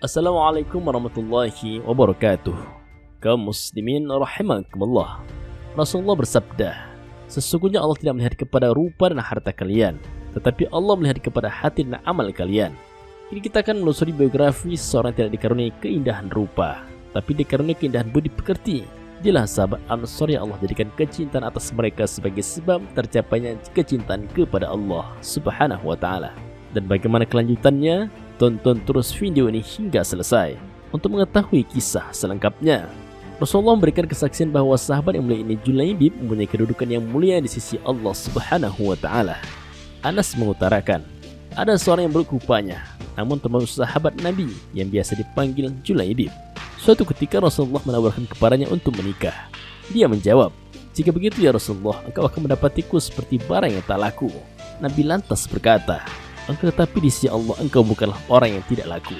Assalamualaikum warahmatullahi wabarakatuh. Kaum muslimin rahimakumullah. Rasulullah bersabda, sesungguhnya Allah tidak melihat kepada rupa dan harta kalian, tetapi Allah melihat kepada hati dan amal kalian. Ini kita akan menelusuri biografi seorang yang tidak dikaruniai keindahan rupa, tapi dikaruniai keindahan budi pekerti. Dialah sahabat Ansor yang Allah jadikan kecintaan atas mereka sebagai sebab tercapainya kecintaan kepada Allah Subhanahu wa ta'ala. Dan bagaimana kelanjutannya? Tonton terus video ini hingga selesai untuk mengetahui kisah selengkapnya. Rasulullah memberikan kesaksian bahwa sahabat yang mulia ini Julaibib mempunyai kedudukan yang mulia di sisi Allah Subhanahu wa ta'ala. Anas mengutarakan, ada seorang yang buruk rupanya, namun termasuk sahabat Nabi yang biasa dipanggil Julaibib. Suatu ketika Rasulullah menawarkan kepadanya untuk menikah. Dia menjawab, jika begitu ya Rasulullah, engkau akan mendapatiku seperti barang yang tak laku. Nabi lantas berkata, tetapi di sisi Allah engkau bukanlah orang yang tidak laku.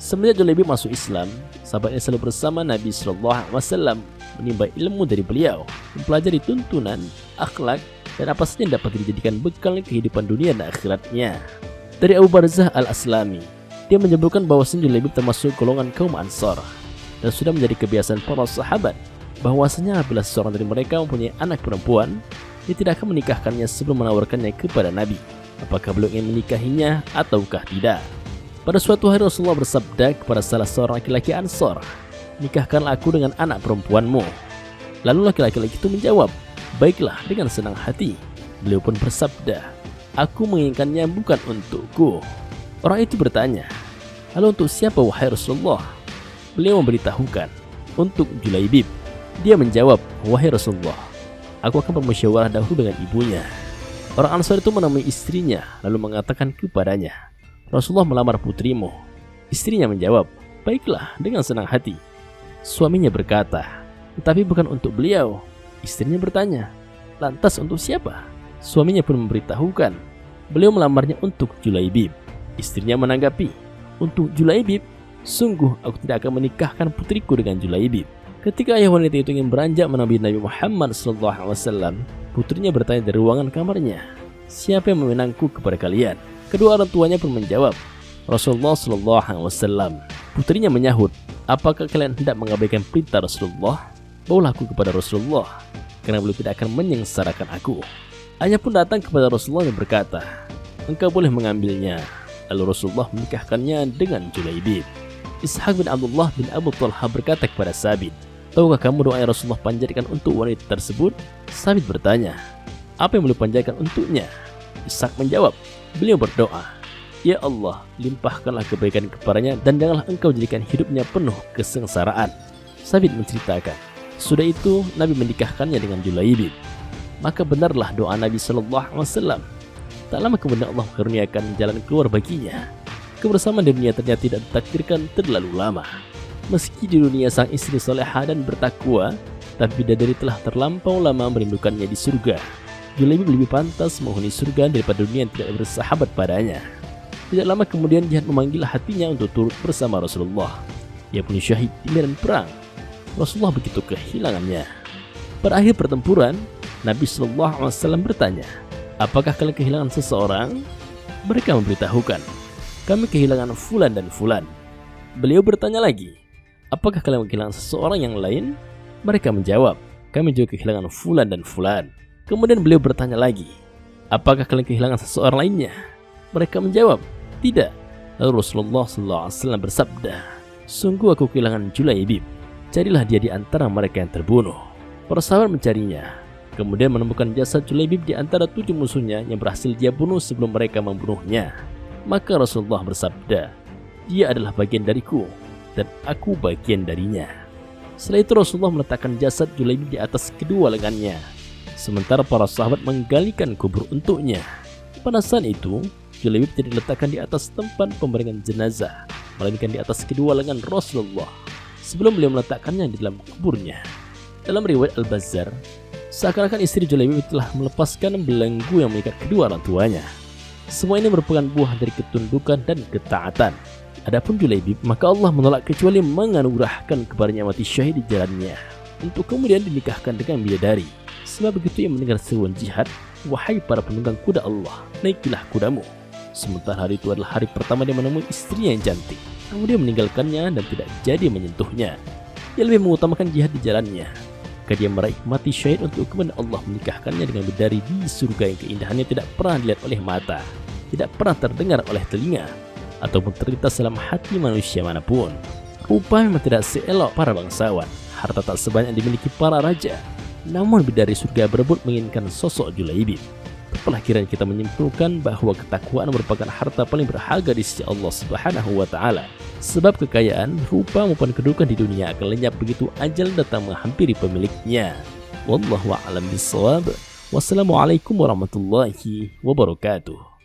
Semenjak Julaibib masuk Islam, sahabatnya selalu bersama Nabi SAW, menimba ilmu dari beliau, mempelajari tuntunan, akhlak, dan apa saja yang dapat dijadikan bekal kehidupan dunia dan akhiratnya. Dari Abu Barzah al-Aslami, dia menyebutkan bahwasanya Julaibib termasuk golongan kaum Ansor, dan sudah menjadi kebiasaan para sahabat bahwasanya apabila seorang dari mereka mempunyai anak perempuan, dia tidak akan menikahkannya sebelum menawarkannya kepada Nabi, apakah beliau ingin menikahinya ataukah tidak. Pada suatu hari Rasulullah bersabda kepada salah seorang laki-laki Ansor, nikahkanlah aku dengan anak perempuanmu. Lalu laki-laki itu menjawab, baiklah, dengan senang hati. Beliau pun bersabda, aku menginginkannya bukan untukku. Orang itu bertanya, lalu untuk siapa wahai Rasulullah? Beliau memberitahukan, untuk Julaibib. Dia menjawab, wahai Rasulullah, aku akan bermusyawarah dahulu dengan ibunya. Orang Ansar itu menemui istrinya lalu mengatakan kepadanya, Rasulullah melamar putrimu. Istrinya menjawab, baiklah, dengan senang hati. Suaminya berkata, tetapi bukan untuk beliau. Istrinya bertanya, lantas untuk siapa? Suaminya pun memberitahukan, beliau melamarnya untuk Julaibib. Istrinya menanggapi, untuk Julaibib? Sungguh aku tidak akan menikahkan putriku dengan Julaibib. Ketika ayah wanita itu ingin beranjak menabi Nabi Muhammad SAW, putrinya bertanya dari ruangan kamarnya, siapa yang meminangku kepada kalian? Kedua orang tuanya pun menjawab, Rasulullah SAW. Putrinya menyahut, apakah kalian hendak mengabaikan perintah Rasulullah? Bawalah aku kepada Rasulullah, karena beliau tidak akan menyengsarakan aku. Ayah pun datang kepada Rasulullah dan berkata, engkau boleh mengambilnya. Lalu Rasulullah menikahkannya dengan Julaibib. Ishaq bin Abdullah bin Abu Talha berkata kepada Sabit, tahukah kamu doa yang Rasulullah panjatkan untuk wanita tersebut? Sabit bertanya, apa yang beliau panjatkan untuknya? Ishaq menjawab, beliau berdoa, ya Allah, limpahkanlah kebaikan kepadanya dan janganlah engkau jadikan hidupnya penuh kesengsaraan. Sabit menceritakan, sudah itu Nabi menikahkannya dengan Julaibib. Maka benarlah doa Nabi SAW. Tak lama kemudian Allah karuniakan jalan keluar baginya. Kebersamaan di dunia ternyata tidak ditakdirkan terlalu lama. Meski di dunia sang istri soleha dan bertakwa, tapi bidadari telah terlampau lama merindukannya di surga. Julaibib lebih pantas menghuni surga daripada dunia yang tidak bersahabat padanya. Tidak lama kemudian jihad memanggil hatinya untuk turut bersama Rasulullah. Ia pun syahid di medan perang. Rasulullah begitu kehilangannya. Pada akhir pertempuran, Nabi SAW bertanya, apakah kalian kehilangan seseorang? Mereka memberitahukan, kami kehilangan fulan dan fulan. Beliau bertanya lagi, apakah kalian kehilangan seseorang yang lain? Mereka menjawab, kami juga kehilangan fulan dan fulan. Kemudian beliau bertanya lagi, apakah kalian kehilangan seseorang lainnya? Mereka menjawab, tidak. Lalu Rasulullah SAW bersabda, sungguh aku kehilangan Julaibib. Carilah dia di antara mereka yang terbunuh. Para sahabat mencarinya, kemudian menemukan jasad Julaibib di antara 7 musuhnya yang berhasil dia bunuh sebelum mereka membunuhnya. Maka Rasulullah bersabda, dia adalah bagian dariku dan aku bagian darinya. Setelah itu Rasulullah meletakkan jasad Julaibib di atas kedua lengannya, sementara para sahabat menggalikan kubur untuknya. Pada saat itu Julaibib tidak diletakkan di atas tempat pembaringan jenazah, melainkan di atas kedua lengan Rasulullah sebelum beliau meletakkannya di dalam kuburnya. Dalam riwayat Al-Bazzar, seakan-akan istri Julaibib telah melepaskan belenggu yang mengikat kedua orang tuanya. Semua ini merupakan buah dari ketundukan dan ketaatan. Adapun Julaibib, maka Allah menolak kecuali menganugerahkan kepadanya mati syahid di jalannya, untuk kemudian dinikahkan dengan bidadari. Sebab begitu ia mendengar seruan jihad, wahai para penunggang kuda Allah, naikilah kudamu. Sementara hari itu adalah hari pertama dia menemui istrinya yang cantik. namun dia meninggalkannya dan tidak jadi menyentuhnya. Dia lebih mengutamakan jihad di jalannya. Maka dia meraih mati syahid untuk kemudian Allah menikahkannya dengan bidadari di surga yang keindahannya tidak pernah dilihat oleh mata, tidak pernah terdengar oleh telinga, ataupun terlintas dalam hati manusia manapun. Rupa memang tidak seelok para bangsawan, harta tak sebanyak yang dimiliki para raja, namun bidadari surga berebut menginginkan sosok Julaibib. Tepalah kiranya kita menyimpulkan bahwa ketakwaan merupakan harta paling berharga di sisi Allah Subhanahu wa Ta'ala. Sebab kekayaan, rupa maupun kedudukan di dunia akan lenyap begitu ajal datang menghampiri pemiliknya. Wallahu a'lam bishawab. Wassalamualaikum warahmatullahi wabarakatuh.